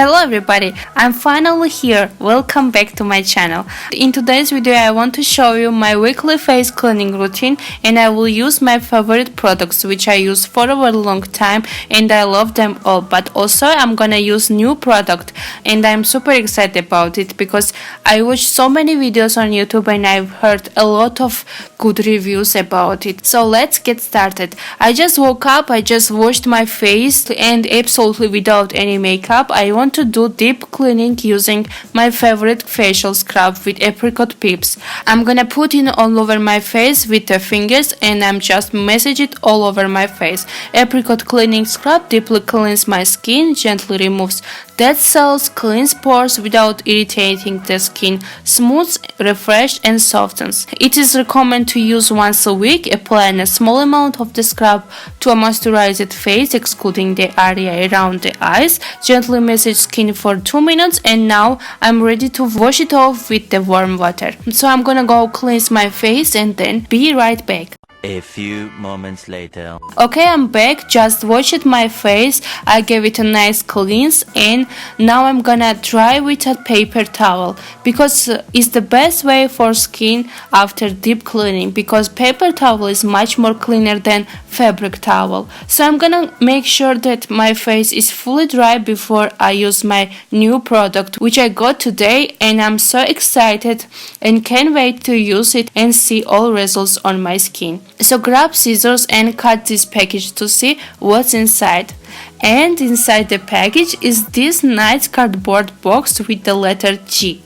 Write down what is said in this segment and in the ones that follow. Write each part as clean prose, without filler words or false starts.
Hello everybody, I'm finally here. Welcome back to my channel. In today's video I want to show you my weekly face cleaning routine, and I will use my favorite products which I use for a very long time and I love them all. But also I'm gonna use new product and I'm super excited about it because I watched so many videos on YouTube and I've heard a lot of good reviews about it. So let's get started. I just woke up, I just washed my face and absolutely without any makeup I want to do deep cleaning using my favorite facial scrub with apricot pips. I'm gonna put it all over my face with the fingers and I'm just massage it all over my face. Apricot cleaning scrub deeply cleans my skin, gently removes dead cells, cleans pores without irritating the skin, smooths, refreshes and softens. It is recommended to use once a week, applying a small amount of the scrub to a moisturized face, excluding the area around the eyes. Gently massage skin for 2 minutes and now I'm ready to wash it off with the warm water. So I'm gonna go cleanse my face and then be right back. A few moments later. Okay, I'm back, just washed my face, I gave it a nice cleanse and now I'm gonna dry with a paper towel because it's the best way for skin after deep cleaning, because paper towel is much more cleaner than fabric towel. So I'm gonna make sure that my face is fully dry before I use my new product which I got today, and I'm so excited and can't wait to use it and see all results on my skin. So grab scissors and cut this package to see what's inside. And inside the package is this nice cardboard box with the letter G.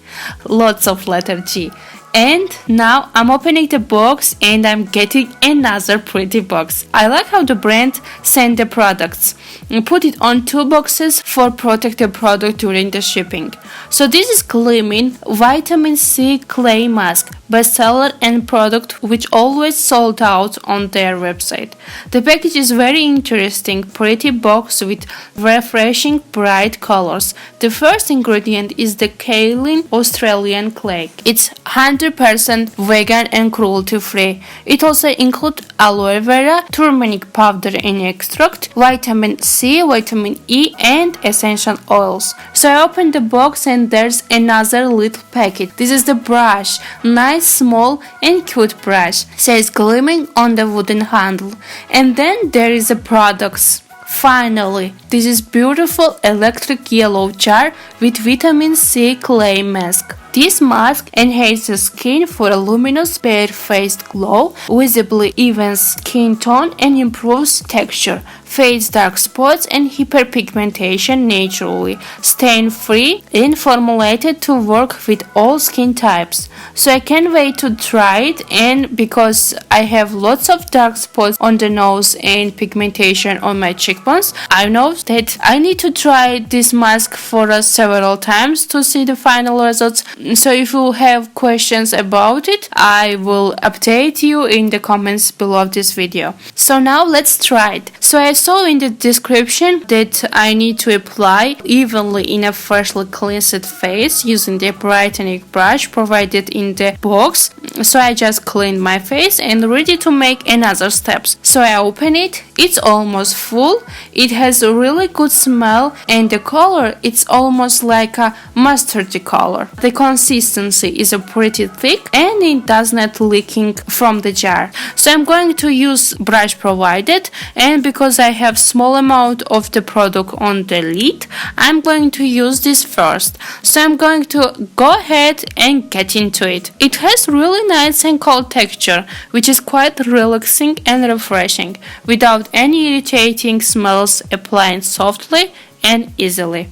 Lots of letter G. And now I'm opening the box and I'm getting another pretty box. I like how the brand sent the products and put it on 2 boxes for protect the product during the shipping. So this is GLEAMIN Vitamin C Clay Mask, bestseller and product which always sold out on their website. The package is very interesting, pretty box with refreshing bright colors. The first ingredient is the kaolin Australian clay. It's 100% vegan and cruelty free. It also includes aloe vera, turmeric powder and extract, vitamin C, vitamin E and essential oils. So I opened the box and there's another little packet. This is the brush, nice small and cute brush, says GLEAMIN on the wooden handle. And then there is the products. Finally, this is beautiful electric yellow jar with vitamin C clay mask. This mask enhances the skin for a luminous bare-faced glow, visibly evens skin tone and improves texture, fades dark spots and hyperpigmentation naturally, stain-free and formulated to work with all skin types. So I can't wait to try it, and because I have lots of dark spots on the nose and pigmentation on my cheekbones, I know that I need to try this mask for several times to see the final results. So if you have questions about it, I will update you in the comments below this video. So now let's try it. So I saw in the description that I need to apply evenly in a freshly cleansed face using the brightening brush provided in the box. So I just cleaned my face and ready to make another steps. So I open it. It's almost full. It has a really good smell and the color, it's almost like a mustardy color. The consistency is a pretty thick and it does not leaking from the jar. So I'm going to use brush provided, and because I have small amount of the product on the lid, I'm going to use this first. So I'm going to go ahead and get into it. It has really nice and cold texture which is quite relaxing and refreshing without any irritating smells, applying softly and easily.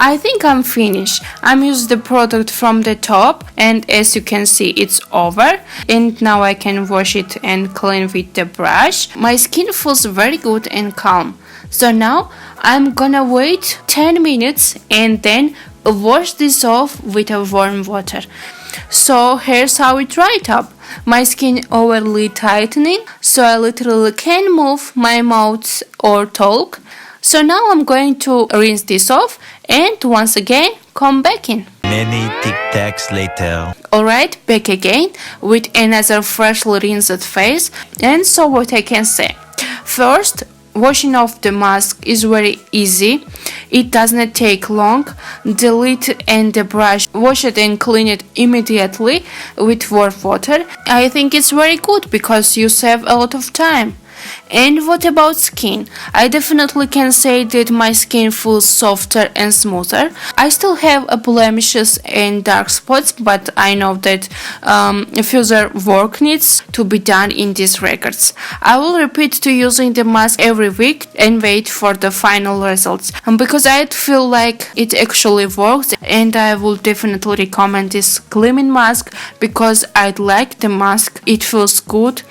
I think I'm finished. I'm using the product from the top and as you can see it's over, and now I can wash it and clean with the brush. My skin feels very good and calm. So now I'm gonna wait 10 minutes and then wash this off with a warm water. So here's how it dried up. My skin overly tightening, so I literally can't move my mouth or talk. So now I'm going to rinse this off and once again come back in. Many tic-tacs later. Alright, back again with another freshly rinsed face, and so what I can say. First, washing off the mask is very easy. It does not take long. The lid and the brush, wash it and clean it immediately with warm water. I think it's very good because you save a lot of time. And what about skin? I definitely can say that my skin feels softer and smoother. I still have blemishes and dark spots, but I know that further work needs to be done in these regards. I will repeat to using the mask every week and wait for the final results, because I feel like it actually works, and I will definitely recommend this GLEAMIN mask because I like the mask. It feels good.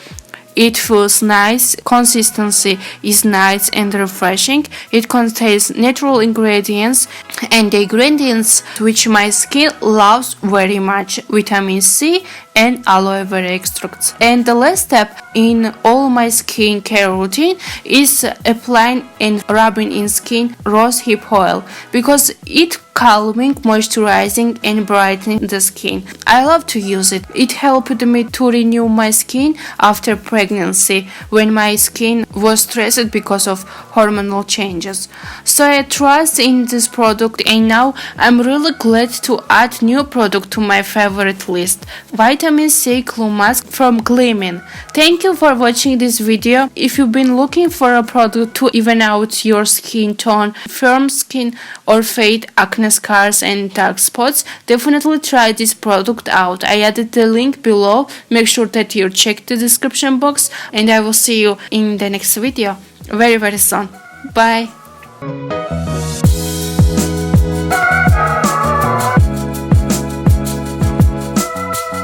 It feels nice, consistency is nice and refreshing. It contains natural ingredients and the ingredients which my skin loves very much: vitamin C and aloe vera extracts. And the last step in all my skincare routine is applying and rubbing in skin rose hip oil, because it calming, moisturizing and brightening the skin. I love to use it. It helped me to renew my skin after pregnancy when my skin was stressed because of hormonal changes. So I trust in this product, and now I'm really glad to add new product to my favorite list: Vitamin C Glow Mask from GLEAMIN. Thank you for watching this video. If you've been looking for a product to even out your skin tone, firm skin or fade acne scars and dark spots, definitely try this product out. I added the link below. Make sure that you check the description box, and I will see you in the next video very soon. Bye.